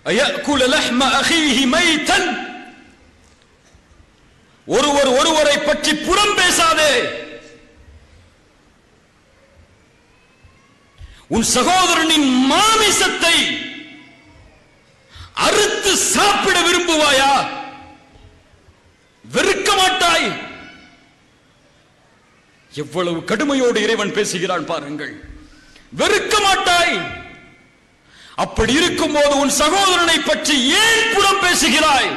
அயக்குல லஹ்ம அஹீஹி மைத்தன், ஒருவர் ஒருவரை பற்றி புறம் பேசாதே. உன் சகோதரனின் மாமிசத்தை அறுத்து சாப்பிட விரும்புவாயா? வெறுக்க மாட்டாய்? எவ்வளவு கடுமையோடு இறைவன் பேசுகிறான் பாருங்கள். வெறுக்க மாட்டாய். அப்படி இருக்கும் போது உன் சகோதரனை பற்றி ஏன் புறம் பேசுகிறாய்?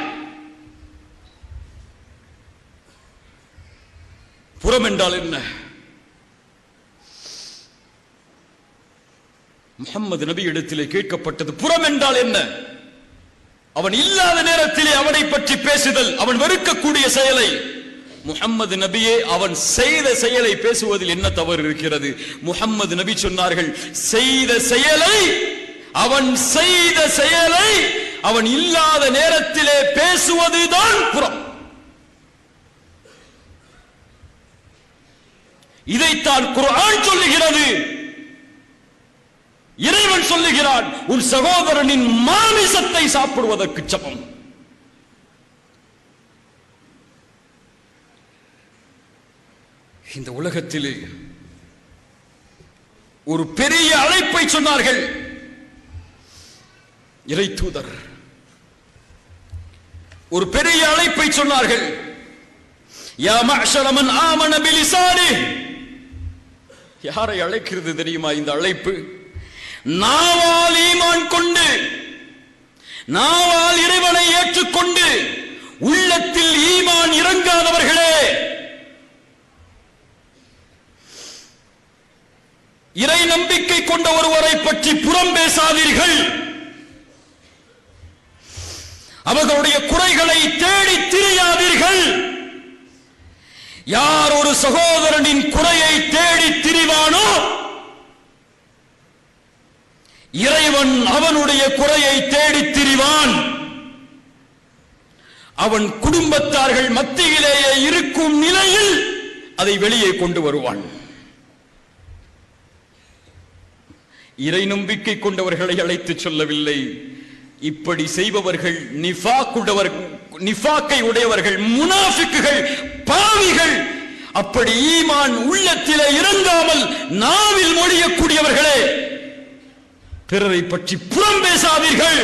புறம் என்றால் என்ன? முஹம்மது நபி இடத்திலே கேட்கப்பட்டது, புறம் என்றால் என்ன? அவன் இல்லாத நேரத்திலே அவனை பற்றி பேசுதல், அவன் வெறுக்கக்கூடிய செயலை. முஹம்மது நபியே அவன் செய்த செயலை பேசுவதில் என்ன தவறு இருக்கிறது? முஹம்மது நபி சொன்னார்கள், செய்த செயலை, அவன் செய்த செயலை அவன் இல்லாத நேரத்திலே பேசுவதுதான் புறம். இதைத்தான் குர்ஆன் சொல்லுகிறது. இறைவன் சொல்லுகிறான், உன் சகோதரனின் மாமிசத்தை சாப்பிடுவதற்கு சமம். இந்த உலகத்திலே ஒரு பெரிய அழைப்பை சொன்னார்கள் இறை தூதர். ஒரு பெரிய அழைப்பை சொன்னார்கள். யா மஅஷர மன் ஆமன பிலிசானி. யாரை அழைக்கிறது தெரியுமா இந்த அழைப்பு? நாவால் ஈமான் கொண்டு, நாவால் இறைவனை ஏற்றுக்கொண்டு உள்ளத்தில் ஈமான் இறங்காதவர்களே, இறை நம்பிக்கை கொண்ட ஒருவரை பற்றி புறம் பேசாதீர்கள். அவர்களுடைய குறைகளை தேடி திரியாதீர்கள். யார் ஒரு சகோதரனின் குறையை தேடி திரிவானோ இறைவன் அவனுடைய குறையை தேடி திரிவான். அவன் குடும்பத்தார்கள் மத்தியிலேயே இருக்கும் நிலையில் அதை வெளியே கொண்டு வருவான். இறை நம்பிக்கை கொண்டவர்களை அழைத்து சொல்லவில்லை. இப்படி செய்பவர்கள் நிஃபாக்கை உடையவர்கள், முனாஃபிக்குகள், பாவிகள். அப்படி ஈமான் உள்ளத்திலே இறங்காமல் நாவில் மொழியக்கூடியவர்களே, பிறரை பற்றி புறம் பேசாதீர்கள்.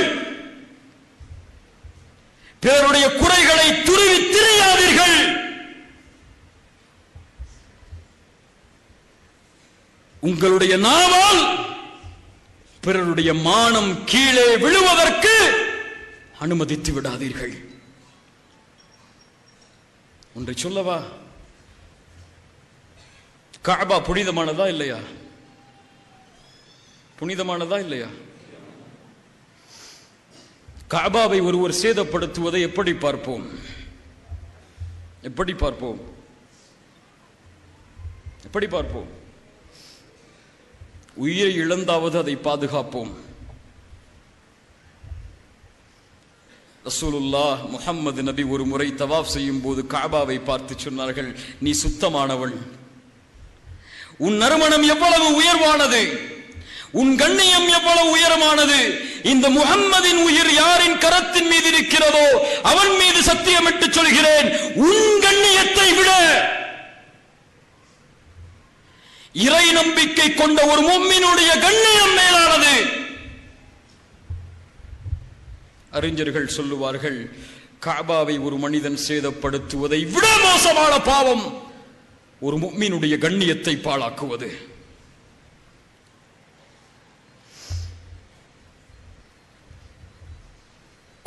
பிறருடைய குறைகளை துருவி திரியாதீர்கள். உங்களுடைய நாவால் பிறருடைய மானம் கீழே விழுவதற்கு அனுமதித்து விடாதீர்கள். ஒன்றை சொல்லவா? கஅபா புனிதமானதா இல்லையா? புனிதமானதா இல்லையா? கஅபாவை ஒருவர் சேதப்படுத்துவதை எப்படி பார்ப்போம்? எப்படி பார்ப்போம்? எப்படி பார்ப்போம்? உயிரை இழந்தாவது அதை பாதுகாப்போம். ரசூலுல்லாஹ் முஹம்மது நபி ஒரு முறை தவாஃப் செய்யும் போது கஅபாவை பார்த்து சொன்னார்கள், நீ சுத்தமானவள், உன் நறுமணம் எவ்வளவு உயர்வானது, உன் கண்ணியம் எவ்வளவு உயரமானது. இந்த முஹம்மதின் உயிர் யாரின் கரத்தின் மீது இருக்கிறதோ அவன் மீது சத்தியமிட்டு சொல்கிறேன், உன் கண்ணியத்தை விட இறை நம்பிக்கை கொண்ட ஒரு முஃமினுடைய கண்ணியம் மேலானது. அறிஞர்கள் சொல்லுவார்கள், கஅபாவை ஒரு மனிதன் சேதப்படுத்துவதை விட மோசமான பாவம் ஒரு முஃமினுடைய கண்ணியத்தை பாழாக்குவது.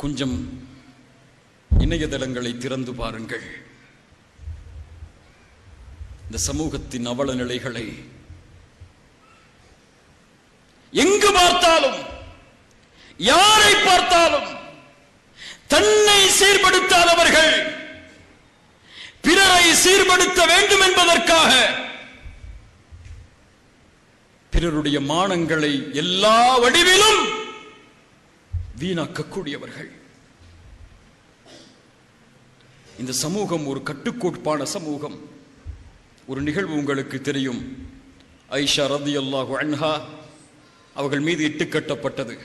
கொஞ்சம் இணையதளங்களை திறந்து பாருங்கள். இந்த சமூகத்தின் அவல நிலைகளை எங்கு பார்த்தாலும், யாரை பார்த்தாலும் தன்னை சீர்படுத்தாதவர்கள் பிறரை சீர்படுத்த வேண்டும் என்பதற்காக பிறருடைய மானங்களை எல்லா வடிவிலும் வீணாக்கக்கூடியவர்கள். இந்த சமூகம் ஒரு கட்டுக்கோப்பான சமூகம். ஒரு நிகழ்வு உங்களுக்கு தெரியும். ஆயிஷா ரலியல்லாஹு அன்ஹா அவர்கள் மீது இட்டு கட்டப்பட்டது.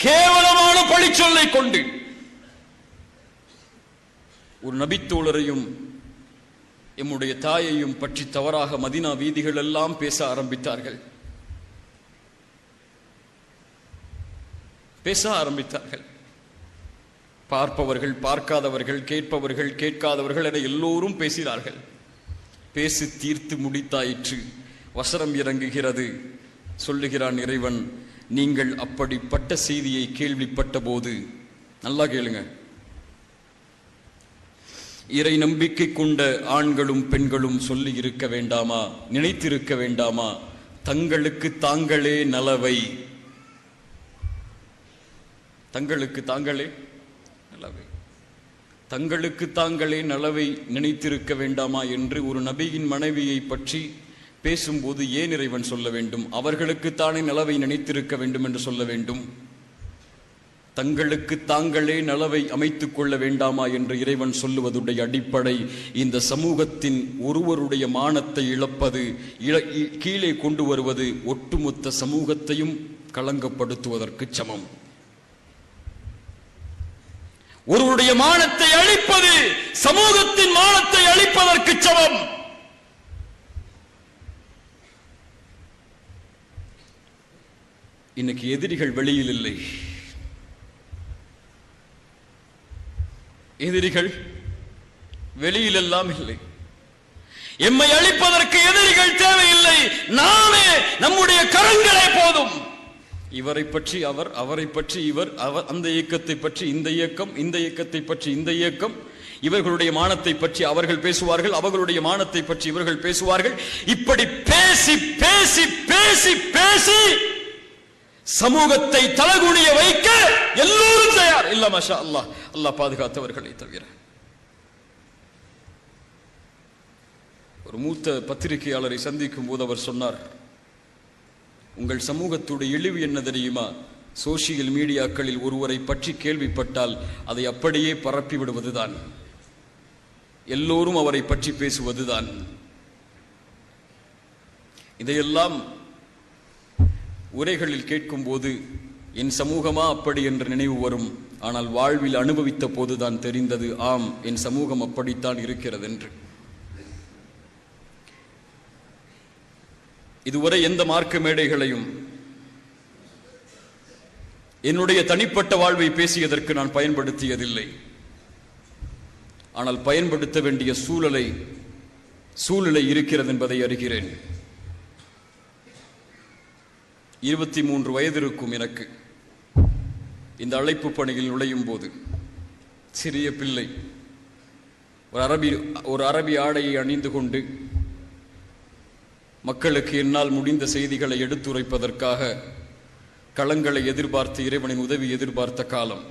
கேவலமான பழிச்சொல்லை கொண்டு ஒரு நபித்தோழரையும் எம்முடைய தாயையும் பற்றி தவறாக மதீனா வீதிகள் எல்லாம் பேச ஆரம்பித்தார்கள். பார்ப்பவர்கள் பார்க்காதவர்கள், கேட்பவர்கள் கேட்காதவர்கள் என எல்லோரும் பேசினார்கள். பேசி தீர்த்து முடித்தாயிற்று. வசனம் இறங்குகிறது. சொல்லுகிறான் இறைவன், நீங்கள் அப்படிப்பட்ட செய்தியை கேள்விப்பட்ட போது, நல்லா கேளுங்க, இறை நம்பிக்கை கொண்ட ஆண்களும் பெண்களும் சொல்லி இருக்க வேண்டாமா, நினைத்திருக்க வேண்டாமா, தங்களுக்கு தாங்களே நலவை, தங்களுக்கு தாங்களே நலவை, தங்களுக்கு தாங்களே நலவை நினைத்திருக்க வேண்டாமா என்று ஒரு நபியின் மனைவியை பற்றி பேசும்போது ஏன் இறைவன் சொல்ல வேண்டும்? அவர்களுக்குத்தானே நலவை நினைத்திருக்க வேண்டும் என்று சொல்ல வேண்டும். தங்களுக்கு தாங்களே நலவை அமைத்துக் கொள்ள வேண்டாமா என்று இறைவன் சொல்லுவதுடைய அடிப்படை, இந்த சமூகத்தின் ஒருவருடைய மானத்தை இழப்பது, கீழே கொண்டு வருவது ஒட்டுமொத்த சமூகத்தையும் களங்கப்படுத்துவதற்கு சமம். ஒருவருடைய மானத்தை அழிப்பது சமூகத்தின் மானத்தை அழிப்பதற்கு சமம். இன்னைக்கு எதிரிகள் வெளியில் இல்லை. எதிரிகள் வெளியில் எல்லாம் இல்லை. எம்மை அழிப்பதற்கு எதிரிகள் தேவையில்லை. நாமே நம்முடைய கரங்களே போதும். இவரை பற்றி அவர், அவரை பற்றி இவர், அவர், அந்த இயக்கத்தை பற்றி இந்த இயக்கம், இந்த இயக்கத்தை பற்றி இந்த இயக்கம், இவர்களுடைய மானத்தை பற்றி அவர்கள் பேசுவார்கள், அவர்களுடைய மானத்தை பற்றி இவர்கள் பேசுவார்கள். இப்படி பேசி பேசி பேசி பேசி சமூகத்தை தலகுனிய வைக்க எல்லோரும் தயார். இல்ல மாஷா அல்லாஹ், அல்லாஹ் பாதுகாத்தவர்களை தவிர. ஒரு மூத்த பத்திரிகையாளரை சந்திக்கும் போது அவர் சொன்னார், உங்கள் சமூகத்துடைய இழிவு என்ன தெரியுமா? சோசியல் மீடியாக்களில் ஒருவரை பற்றி கேள்விப்பட்டால் அதை அப்படியே பரப்பி விடுவதுதான், எல்லோரும் அவரை பற்றி பேசுவதுதான். இதையெல்லாம் உரைகளில் கேட்கும் போது என் சமூகமா அப்படி என்ற நினைவு வரும். ஆனால் வாழ்வில் அனுபவித்த போதுதான் தெரிந்தது, ஆம், என் சமூகம் அப்படித்தான் இருக்கிறது என்று. இதுவரை எந்த மார்க்க மேடைகளையும் என்னுடைய தனிப்பட்ட வாழ்வை பேசியதற்கு நான் பயன்படுத்தியதில்லை. ஆனால் பயன்படுத்த வேண்டிய சூழ்நிலை இருக்கிறது என்பதை அறிகிறேன். 23 வயது இருக்கும் எனக்கு. இந்த அழைப்பு பணியில் நுழையும் போது சிறிய பிள்ளை ஒரு அரபி ஆடையை அணிந்து கொண்டு மக்களுக்கு என்னால் முடிந்த செய்திகளை எடுத்துரைப்பதற்காக களங்களை எதிர்பார்த்து, இறைவனின் உதவி எதிர்பார்த்த காலம்.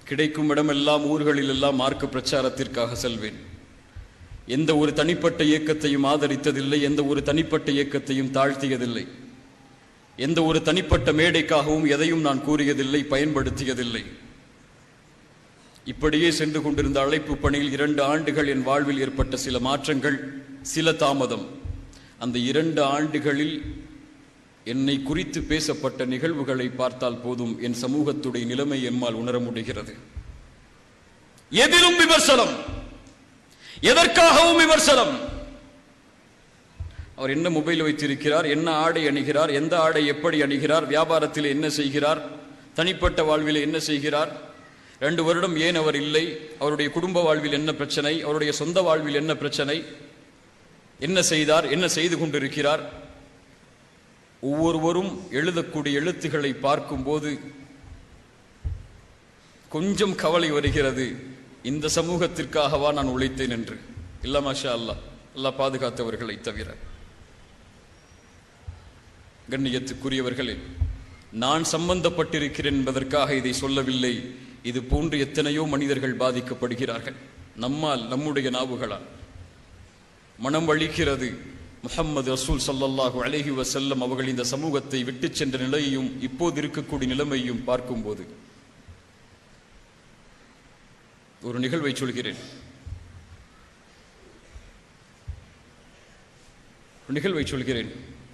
கிடைக்கும் இடமெல்லாம், ஊர்களில் எல்லாம் மார்க்க பிரச்சாரத்திற்காக செல்வேன். எந்த ஒரு தனிப்பட்ட இயக்கத்தையும் ஆதரித்ததில்லை, எந்த ஒரு தனிப்பட்ட இயக்கத்தையும் தாழ்த்தியதில்லை, எந்த ஒரு தனிப்பட்ட மேடைக்காகவும் எதையும் நான் கூறியதில்லை, பயன்படுத்தியதில்லை. இப்படியே சென்று கொண்டிருந்த அழைப்பு பணியில் 2 ஆண்டுகள் என் வாழ்வில் ஏற்பட்ட சில மாற்றங்கள், சில தாமதம். அந்த 2 ஆண்டுகளில் என்னை குறித்து பேசப்பட்ட நிகழ்வுகளை பார்த்தால் போதும் என் சமூகத்துடைய நிலைமை எம்மால் உணர முடிகிறது. எதிலும் விமர்சனம், எதற்காகவும் விமர்சனம். அவர் என்ன மொபைல் வைத்திருக்கிறார், என்ன ஆடை அணிகிறார், எந்த ஆடை எப்படி அணிகிறார், வியாபாரத்தில் என்ன செய்கிறார், தனிப்பட்ட வாழ்வில் என்ன செய்கிறார், 2 வருடம் ஏன் அவர் இல்லை, அவருடைய குடும்ப வாழ்வில் என்ன பிரச்சனை, அவருடைய சொந்த வாழ்வில் என்ன பிரச்சனை, என்ன செய்தார், என்ன செய்து கொண்டிருக்கிறார். ஒவ்வொருவரும் எழுதக்கூடிய எழுத்துக்களை பார்க்கும்போது கொஞ்சம் கவலை வருகிறது. இந்த சமூகத்திற்காகவா நான் உழைத்தேன் என்று. இல்ல மாஷா அல்லாஹ், அல்லாஹ் பாதுகாத்தவர்களை தவிர. கண்ணியத்துக்குரியவர்களே, நான் சம்பந்தப்பட்டிருக்கிறேன் என்பதற்காக இதை சொல்லவில்லை. இது போன்று எத்தனையோ மனிதர்கள் பாதிக்கப்படுகிறார்கள். நம்மால், நம்முடைய நாவுகளால். மனம் வலிக்கிறது. முஹம்மது ரசூல் ஸல்லல்லாஹு அலைஹி வஸல்லம் அவர்கள் இந்த சமூகத்தை விட்டு சென்ற நிலையையும் இப்போது இருக்கக்கூடிய நிலைமையும் பார்க்கும்போது ஒரு நிகழ்வை சொல்கிறேன்.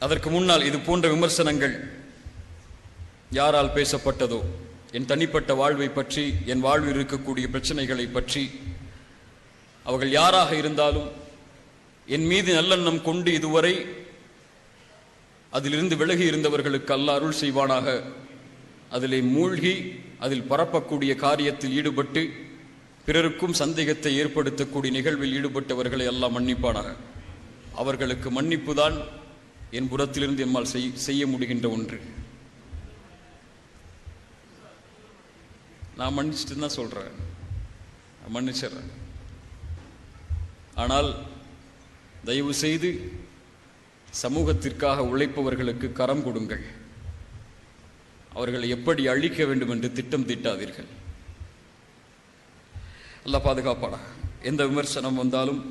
அதற்கு முன்னால் இது போன்ற விமர்சனங்கள் யாரால் பேசப்பட்டதோ, என் தனிப்பட்ட வாழ்வை பற்றி, என் வாழ்வில் இருக்கக்கூடிய பிரச்சனைகளை பற்றி, அவர்கள் யாராக இருந்தாலும் என் மீது நல்லெண்ணம் கொண்டு இதுவரை அதிலிருந்து விலகி இருந்தவர்களுக்கு அல்லாஹ் அருள் செய்வானாக. அதிலே மூழ்கி அதில் பரப்பக்கூடிய காரியத்தில் ஈடுபட்டு பிறருக்கும் சந்தேகத்தை ஏற்படுத்தக்கூடிய நிகழ்வில் ஈடுபட்டவர்களை அல்லாஹ் மன்னிப்பானாக. அவர்களுக்கு மன்னிப்பு தான் என் புறத்திலிருந்து என்னால் செய்ய முடிகின்ற ஒன்று. நான் மன்னிச்சுட்டு தான் சொல்றேன், மன்னிச்சிடுறேன். ஆனால் தயவு செய்து சமூகத்திற்காக உழைப்பவர்களுக்கு கரம் கொடுங்கள். அவர்களை எப்படி அழிக்க வேண்டும் என்று திட்டம் தீட்டாதீர்கள். அல்லாஹ் பாதுகாப்பாடா. எந்த விமர்சனம் வந்தாலும்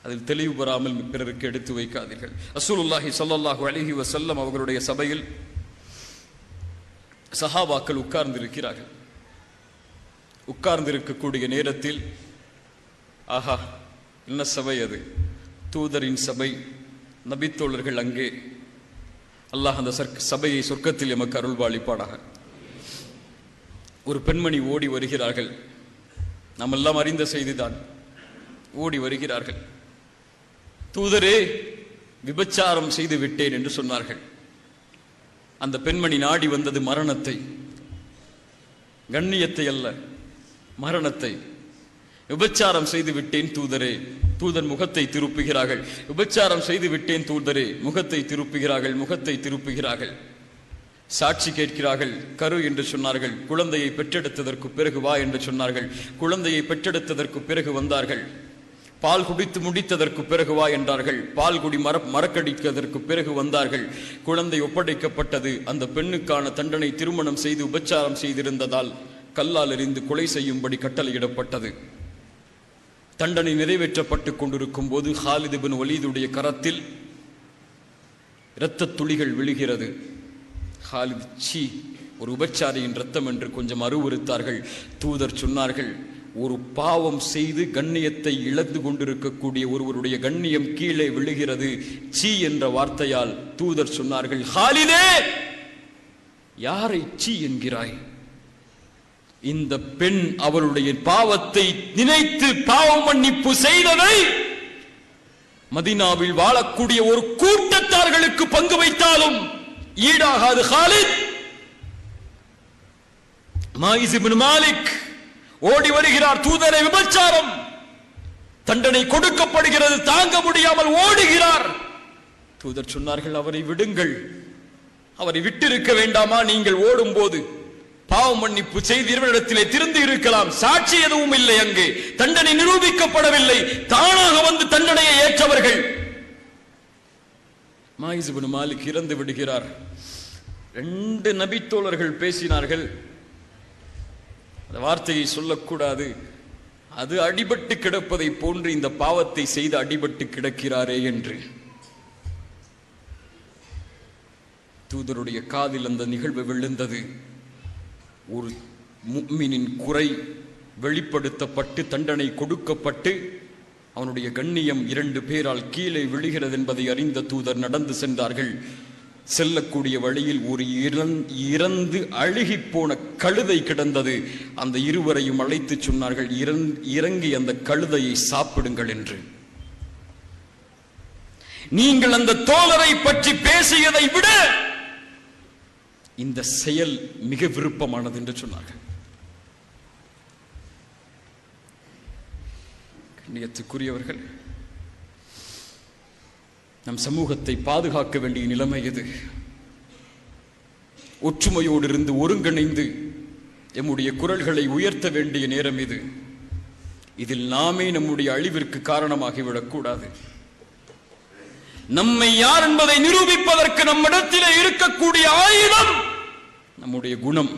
அதில் தெளிவு பெறாமல் பிறருக்கு எடுத்து வைக்காதீர்கள். ரசூலுல்லாஹி ஸல்லல்லாஹு அலைஹி வஸல்லம் அவர்களுடைய சபையில் சஹாபாக்கள் உட்கார்ந்திருக்கிறார்கள். உட்கார்ந்திருக்கக்கூடிய நேரத்தில் ஆஹா, என்ன சபை அது! தூதரின் சபை, நபித்தோழர்கள் அங்கே. அல்லாஹ் அந்த சபையை சொர்க்கத்தில் எமக்கு அருள்வாளிப்பாடாக. ஒரு பெண்மணி ஓடி வருகிறார்கள். நாம் எல்லாம் அறிந்த செய்திதான். ஓடி வருகிறார்கள். தூதரே, விபச்சாரம் செய்து விட்டேன் என்று சொன்னார்கள். அந்த பெண்மணி நாடி வந்தது மரணத்தை, கண்ணியத்தை அல்ல, மரணத்தை. விபச்சாரம் செய்து விட்டேன் தூதரே. தூதர் முகத்தை திருப்புகிறார்கள். விபச்சாரம் செய்து விட்டேன் தூதரே. முகத்தை திருப்புகிறார்கள், முகத்தை திருப்புகிறார்கள். சாட்சி கேட்கிறார்கள். கரு என்று சொன்னார்கள். குழந்தையை பெற்றெடுத்ததற்கு பிறகு வா என்று சொன்னார்கள். குழந்தையை பெற்றெடுத்ததற்கு பிறகு வந்தார்கள். பால் குடித்து முடித்ததற்கு பிறகு வா என்றார்கள். பால் குடி மறக்கடித்ததற்கு பிறகு வந்தார்கள். குழந்தை ஒப்படைக்கப்பட்டது. அந்த பெண்ணுக்கான தண்டனை திருமணம் செய்து உபச்சாரம் செய்திருந்ததால் கல்லால் எறிந்து கொலை செய்யும்படி கட்டளையிடப்பட்டது. தண்டனை நிறைவேற்றப்பட்டுக் கொண்டிருக்கும் போது ஹாலித் இப்னு வலீதுடைய கரத்தில் இரத்த துளிகள் விழுகிறது. ஹாலித், சீ, ஒரு உபச்சாரியின் ரத்தம் என்று கொஞ்சம் அருவருத்தார்கள். தூதர் சொன்னார்கள், ஒரு பாவம் செய்து கண்ணியத்தை இழந்து கொண்டிருக்கக்கூடிய ஒருவருடைய கண்ணியம் கீழே விழுகிறது. சீ என்ற வார்த்தையால் தூதர் சொன்னார்கள், ஹாலிதே, யாரை சீ என்கிறாய்? இந்த பெண் அவளுடைய பாவத்தை நினைத்து பாவ மன்னிப்பு செய்ததை மதீனாவில் வாழக்கூடிய ஒரு கூட்டத்தார்களுக்கு பங்கு வைத்தாலும் ஈடாகாது. ஹாலித், மாயிஸ் இப்னு மாலிக் ஓடி வருகிறார். தூதரை, விபச்சாரம் தண்டனை கொடுக்கப்படுகிறது, தாங்க முடியாமல் ஓடுகிறார். தூதர் சொன்னார்கள், அவரை விடுங்கள். அவரை விட்டிருக்க வேண்டாமா? நீங்கள் ஓடும் போது பாவ மன்னிப்பு செய்தவரிடத்திலே திருந்து இருக்கலாம். சாட்சி எதுவும் இல்லை, அங்கே தண்டனை நிரூபிக்கப்படவில்லை. தானாக வந்து தண்டனையை ஏற்றவர்கள். மாயிஸ் இப்னு மாலிக் இறந்து விடுகிறார். 2 நபித்தோழர்கள் பேசினார்கள். அந்த வார்த்தையை சொல்லக்கூடாது. அது அடிபட்டு கிடப்பதை போன்று இந்த பாவத்தை செய்து அடிபட்டு கிடக்கிறாரே என்று. தூதருடைய காதில் அந்த நிகழ்வு விழுந்தது. ஒரு முஃமினின் குறை வெளிப்படுத்தப்பட்டு தண்டனை கொடுக்கப்பட்டு அவனுடைய கண்ணியம் 2 பேரால் கீழே விழுகிறது என்பதை அறிந்த தூதர் நடந்து சென்றார்கள். செல்லக்கூடிய வழியில் ஒரு இறந்து அழுகி போன கழுதை கிடந்தது. அந்த இருவரையும் அழைத்து சொன்னார்கள், இறங்கி அந்த கழுதையை சாப்பிடுங்கள் என்று. நீங்கள் அந்த தோழரை பற்றி பேசியதை விட இந்த செயல் மிக விருப்பமானது என்று சொன்னார்கள். கண்ணியத்துக்குரியவர்கள், நம் சமூகத்தை பாதுகாக்க வேண்டிய நிலைமை இது. ஒற்றுமையோடு இருந்து ஒருங்கிணைந்து நம்முடைய குரல்களை உயர்த்த வேண்டிய நேரம் இது. இதில் நாமே நம்முடைய அழிவிற்கு காரணமாகிவிடக்கூடாது. நம்மை யார் என்பதை நிரூபிப்பதற்கு நம்மிடத்திலே இருக்கக்கூடிய ஆயுதம் நம்முடைய குணம்.